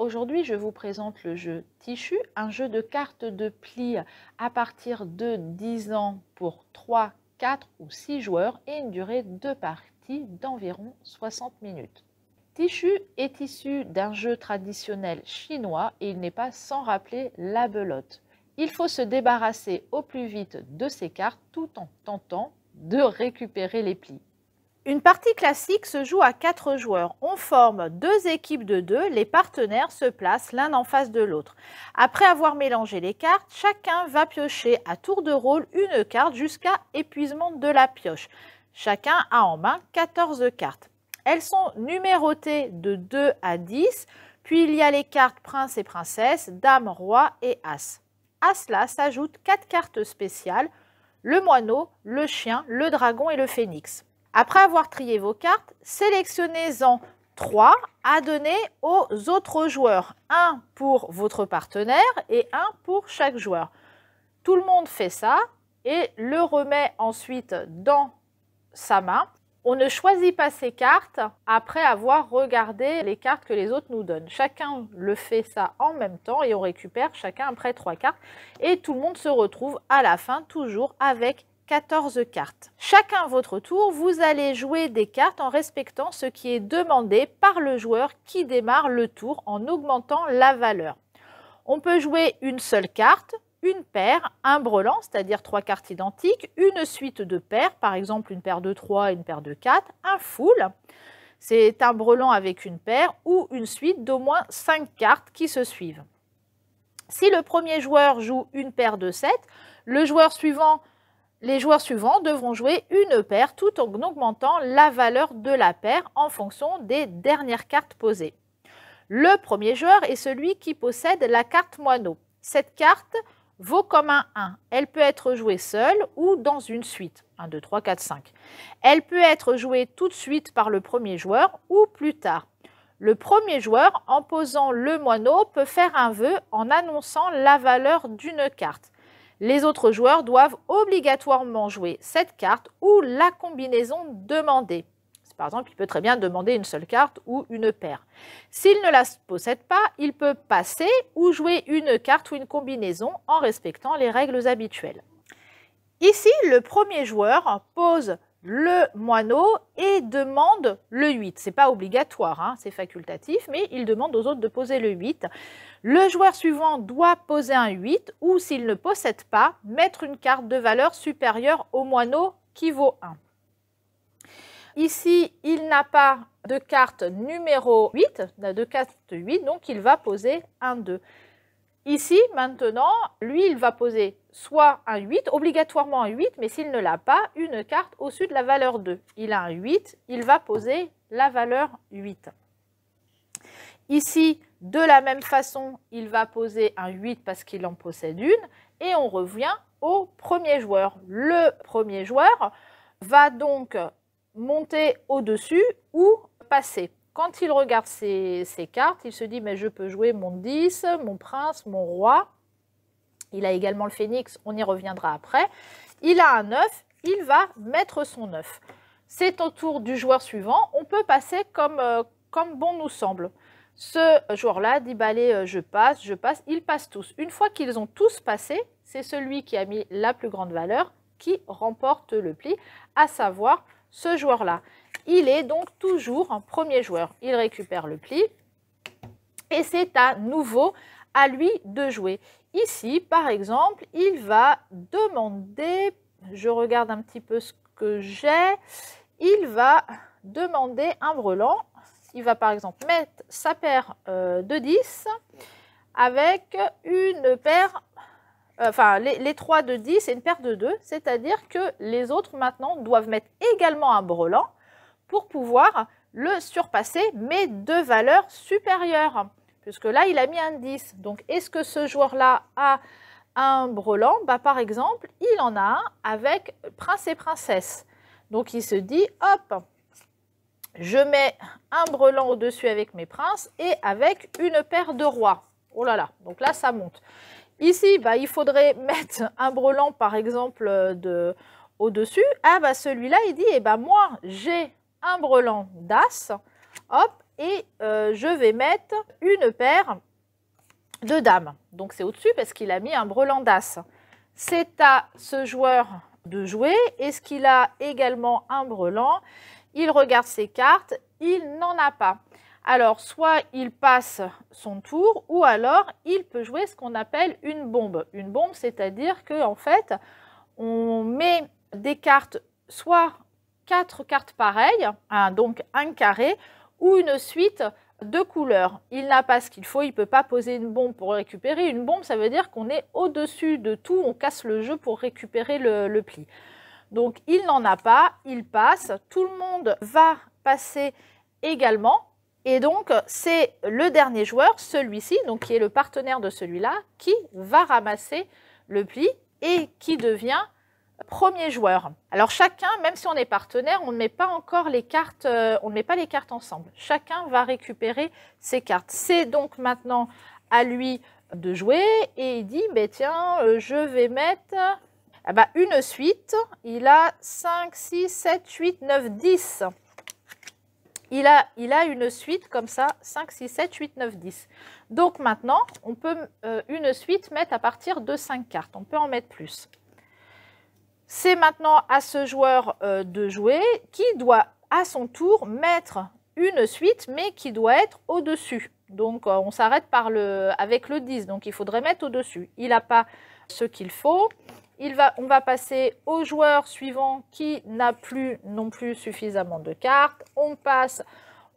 Aujourd'hui je vous présente le jeu Tichu, un jeu de cartes de pli à partir de 10 ans pour 3, 4 ou 6 joueurs et une durée de partie d'environ 60 minutes. Tichu est issu d'un jeu traditionnel chinois et il n'est pas sans rappeler la belote. Il faut se débarrasser au plus vite de ces cartes tout en tentant de récupérer les plis. Une partie classique se joue à 4 joueurs. On forme 2 équipes de 2, les partenaires se placent l'un en face de l'autre. Après avoir mélangé les cartes, chacun va piocher à tour de rôle une carte jusqu'à épuisement de la pioche. Chacun a en main 14 cartes. Elles sont numérotées de 2 à 10, puis il y a les cartes prince et princesse, dame, roi et as. À cela s'ajoutent 4 cartes spéciales, le moineau, le chien, le dragon et le phénix. Après avoir trié vos cartes, sélectionnez-en 3 à donner aux autres joueurs. Un pour votre partenaire et un pour chaque joueur. Tout le monde fait ça et le remet ensuite dans sa main. On ne choisit pas ses cartes après avoir regardé les cartes que les autres nous donnent. Chacun le fait ça en même temps et on récupère chacun après 3 cartes. Et tout le monde se retrouve à la fin toujours avec 14 cartes. Chacun à votre tour, vous allez jouer des cartes en respectant ce qui est demandé par le joueur qui démarre le tour en augmentant la valeur. On peut jouer une seule carte, une paire, un brelan, c'est-à-dire 3 cartes identiques, une suite de paires, par exemple une paire de 3 et une paire de 4, un full, c'est un brelan avec une paire ou une suite d'au moins 5 cartes qui se suivent. Si le premier joueur joue une paire de 7, les joueurs suivants devront jouer une paire tout en augmentant la valeur de la paire en fonction des dernières cartes posées. Le premier joueur est celui qui possède la carte moineau. Cette carte vaut comme un 1. Elle peut être jouée seule ou dans une suite. 1, 2, 3, 4, 5. Elle peut être jouée tout de suite par le premier joueur ou plus tard. Le premier joueur, en posant le moineau, peut faire un vœu en annonçant la valeur d'une carte. Les autres joueurs doivent obligatoirement jouer cette carte ou la combinaison demandée. Par exemple, il peut très bien demander une seule carte ou une paire. S'il ne la possède pas, il peut passer ou jouer une carte ou une combinaison en respectant les règles habituelles. Ici, le premier joueur pose le moineau et demande le 8. Ce n'est pas obligatoire, hein, c'est facultatif, mais il demande aux autres de poser le 8. Le joueur suivant doit poser un 8 ou, s'il ne possède pas, mettre une carte de valeur supérieure au moineau qui vaut 1. Ici, il n'a pas de carte numéro 8, de carte 8, donc il va poser un 2. Ici, maintenant, lui, il va poser soit un 8, obligatoirement un 8, mais s'il ne l'a pas, une carte au-dessus de la valeur 2. Il a un 8, il va poser la valeur 8. Ici, de la même façon, il va poser un 8 parce qu'il en possède une, et on revient au premier joueur. Le premier joueur va donc monter au-dessus ou passer. Quand il regarde ses cartes, il se dit mais je peux jouer mon 10, mon prince, mon roi. Il a également le phénix, on y reviendra après. Il a un 9, il va mettre son 9. C'est au tour du joueur suivant, on peut passer comme bon nous semble. Ce joueur-là dit bah, allez, je passe, ils passent tous. Une fois qu'ils ont tous passé, c'est celui qui a mis la plus grande valeur qui remporte le pli, à savoir ce joueur-là. Il est donc toujours un premier joueur. Il récupère le pli et c'est à nouveau à lui de jouer. Ici, par exemple, il va demander, je regarde un petit peu ce que j'ai, il va demander un brelan. Il va par exemple mettre sa paire de 10 avec une paire, enfin les 3 de 10 et une paire de 2, c'est-à-dire que les autres maintenant doivent mettre également un brelan pour pouvoir le surpasser, mais de valeur supérieure, puisque là il a mis un 10. Donc est-ce que ce joueur-là a un brelan? Bah, par exemple, il en a un avec prince et princesse. Donc il se dit, hop, je mets un brelan au-dessus avec mes princes et avec une paire de rois. Oh là là, donc là ça monte. Ici, bah, il faudrait mettre un brelan par exemple au-dessus. Ah bah celui-là, il dit, eh ben moi j'ai un brelan d'as, hop, et je vais mettre une paire de dames. Donc c'est au-dessus parce qu'il a mis un brelan d'as. C'est à ce joueur de jouer. Est-ce qu'il a également un brelan? Il regarde ses cartes, il n'en a pas. Alors soit il passe son tour ou alors il peut jouer ce qu'on appelle une bombe. Une bombe, c'est-à-dire qu'en fait, on met des cartes, soit 4 cartes pareilles, donc un carré, ou une suite de couleurs. Il n'a pas ce qu'il faut, il ne peut pas poser une bombe pour récupérer. Une bombe, ça veut dire qu'on est au-dessus de tout, on casse le jeu pour récupérer le pli. Donc il n'en a pas, il passe, tout le monde va passer également. Et donc c'est le dernier joueur, celui-ci, donc qui est le partenaire de celui-là, qui va ramasser le pli et qui devient premier joueur. Alors chacun, même si on est partenaire, on ne met pas encore les cartes, on ne met pas les cartes ensemble. Chacun va récupérer ses cartes. C'est donc maintenant à lui de jouer et il dit, bah, tiens, je vais mettre une suite. Il a 5, 6, 7, 8, 9, 10. Il a une suite comme ça, 5, 6, 7, 8, 9, 10. Donc maintenant, on peut une suite mettre à partir de 5 cartes. On peut en mettre plus. C'est maintenant à ce joueur de jouer qui doit à son tour mettre une suite, mais qui doit être au-dessus. Donc on s'arrête avec le 10, donc il faudrait mettre au-dessus. Il n'a pas ce qu'il faut. On va passer au joueur suivant qui n'a plus non plus suffisamment de cartes. On passe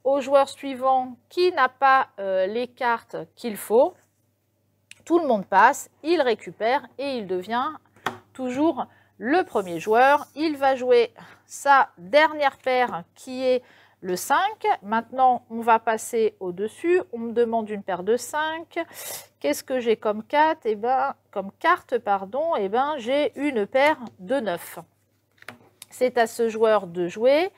au joueur suivant qui n'a pas les cartes qu'il faut. Tout le monde passe, il récupère et il devient toujours le premier joueur. Il va jouer sa dernière paire qui est le 5. Maintenant, on va passer au-dessus. On me demande une paire de 5. Qu'est-ce que j'ai comme carte? Comme carte, pardon, j'ai une paire de 9. C'est à ce joueur de jouer.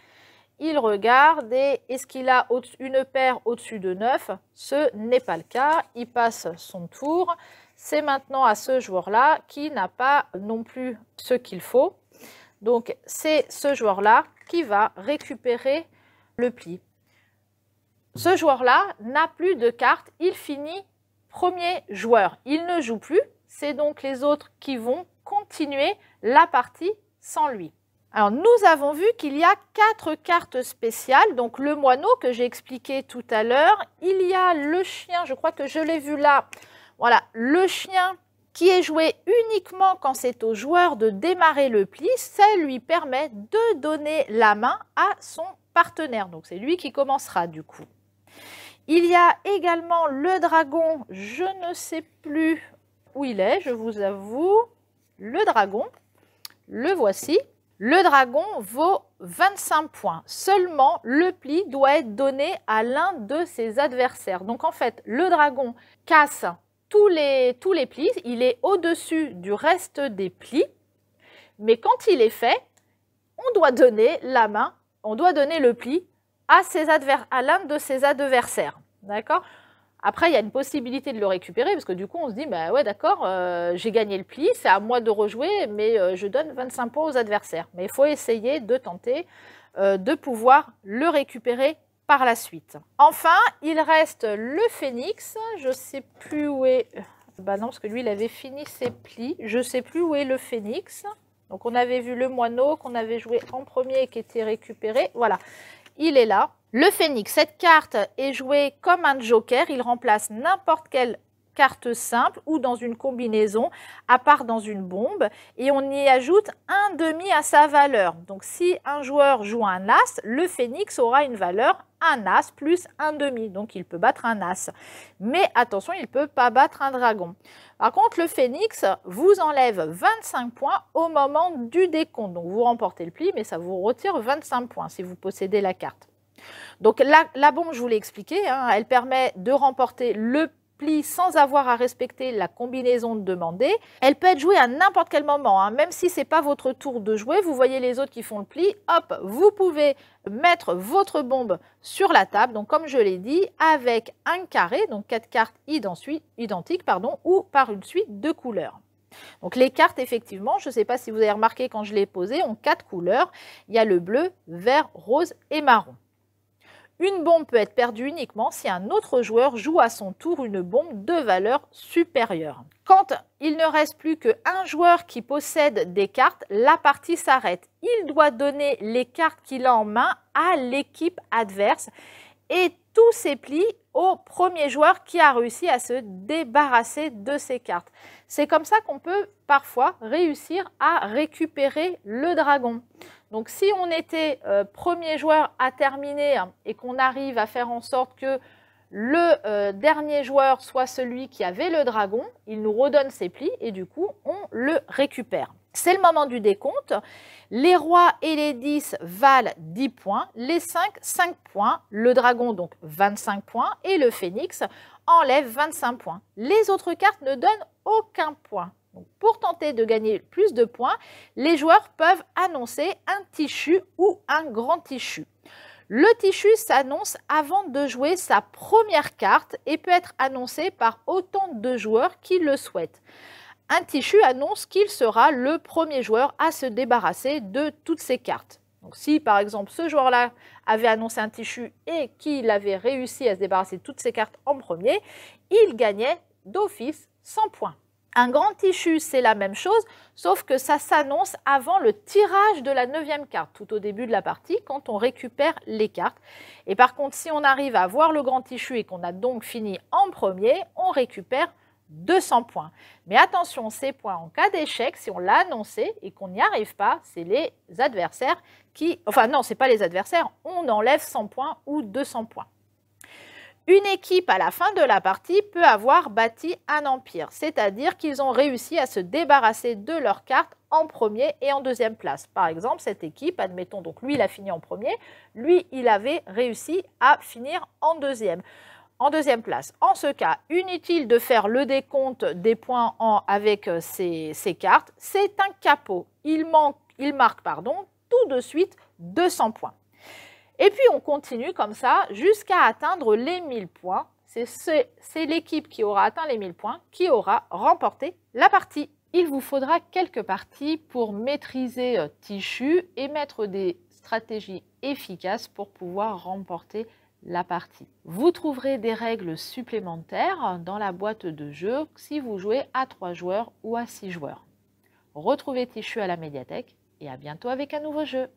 Il regarde et est-ce qu'il a une paire au-dessus de 9? Ce n'est pas le cas. Il passe son tour. C'est maintenant à ce joueur-là qui n'a pas non plus ce qu'il faut. Donc, c'est ce joueur-là qui va récupérer le pli. Ce joueur-là n'a plus de cartes. Il finit premier joueur. Il ne joue plus. C'est donc les autres qui vont continuer la partie sans lui. Alors, nous avons vu qu'il y a 4 cartes spéciales. Donc, le moineau que j'ai expliqué tout à l'heure. Il y a le chien, je crois que je l'ai vu là. Voilà, le chien qui est joué uniquement quand c'est au joueur de démarrer le pli. Ça lui permet de donner la main à son partenaire. Donc, c'est lui qui commencera du coup. Il y a également le dragon. Je ne sais plus où il est, je vous avoue. Le dragon, le voici. Le dragon vaut 25 points. Seulement, le pli doit être donné à l'un de ses adversaires. Donc, en fait, le dragon casse tous les plis. Il est au-dessus du reste des plis. Mais quand il est fait, on doit donner la main, on doit donner le pli à l'un de ses adversaires. D'accord? Après, il y a une possibilité de le récupérer parce que du coup, on se dit, bah ouais, d'accord, j'ai gagné le pli, c'est à moi de rejouer, mais je donne 25 points aux adversaires. Mais il faut essayer de tenter de pouvoir le récupérer par la suite. Enfin, il reste le phénix. Je ne sais plus où est... Bah non, parce que lui, il avait fini ses plis. Je ne sais plus où est le phénix. Donc, on avait vu le moineau qu'on avait joué en premier et qui était récupéré. Voilà, il est là. Le phénix, cette carte est jouée comme un joker. Il remplace n'importe quelle carte simple ou dans une combinaison, à part dans une bombe. Et on y ajoute un demi à sa valeur. Donc, si un joueur joue un as, le phénix aura une valeur un as plus un demi. Donc, il peut battre un as. Mais attention, il ne peut pas battre un dragon. Par contre, le phénix vous enlève 25 points au moment du décompte. Donc, vous remportez le pli, mais ça vous retire 25 points si vous possédez la carte. Donc, la bombe, je vous l'ai expliqué, hein, elle permet de remporter le pli sans avoir à respecter la combinaison demandée. Elle peut être jouée à n'importe quel moment, hein, même si ce n'est pas votre tour de jouer. Vous voyez les autres qui font le pli, hop, vous pouvez mettre votre bombe sur la table, donc comme je l'ai dit, avec un carré, donc 4 cartes identiques, ou par une suite de couleurs. Donc les cartes, effectivement, je ne sais pas si vous avez remarqué quand je les ai posées, ont 4 couleurs. Il y a le bleu, vert, rose et marron. Une bombe peut être perdue uniquement si un autre joueur joue à son tour une bombe de valeur supérieure. Quand il ne reste plus qu'un joueur qui possède des cartes, la partie s'arrête. Il doit donner les cartes qu'il a en main à l'équipe adverse et tous ses plis au premier joueur qui a réussi à se débarrasser de ses cartes. C'est comme ça qu'on peut parfois réussir à récupérer le dragon. Donc si on était premier joueur à terminer et qu'on arrive à faire en sorte que le dernier joueur soit celui qui avait le dragon, il nous redonne ses plis et du coup on le récupère. C'est le moment du décompte. Les rois et les 10 valent 10 points, les 5 points, le dragon donc 25 points et le phénix enlève 25 points. Les autres cartes ne donnent aucun point. Donc, pour tenter de gagner plus de points, les joueurs peuvent annoncer un tichu ou un grand tichu. Le tichu s'annonce avant de jouer sa première carte et peut être annoncé par autant de joueurs qui le souhaitent. Un tichu annonce qu'il sera le premier joueur à se débarrasser de toutes ses cartes. Donc, si par exemple ce joueur-là avait annoncé un tichu et qu'il avait réussi à se débarrasser de toutes ses cartes en premier, il gagnait d'office 100 points. Un grand tichu, c'est la même chose, sauf que ça s'annonce avant le tirage de la 9e carte, tout au début de la partie, quand on récupère les cartes. Et par contre, si on arrive à voir le grand tichu et qu'on a donc fini en premier, on récupère 200 points. Mais attention, ces points, en cas d'échec, si on l'a annoncé et qu'on n'y arrive pas, c'est les adversaires qui... Enfin non, ce n'est pas les adversaires, on enlève 100 points ou 200 points. Une équipe à la fin de la partie peut avoir bâti un empire, c'est-à-dire qu'ils ont réussi à se débarrasser de leurs cartes en premier et en deuxième place. Par exemple, cette équipe, admettons, donc lui il a fini en premier, lui il avait réussi à finir en deuxième place. En ce cas, inutile de faire le décompte des points avec ces cartes, c'est un capot. Il marque tout de suite 200 points. Et puis on continue comme ça jusqu'à atteindre les 1000 points. C'est l'équipe qui aura atteint les 1000 points qui aura remporté la partie. Il vous faudra quelques parties pour maîtriser Tichu et mettre des stratégies efficaces pour pouvoir remporter la partie. Vous trouverez des règles supplémentaires dans la boîte de jeu si vous jouez à 3 joueurs ou à 6 joueurs. Retrouvez Tichu à la médiathèque et à bientôt avec un nouveau jeu.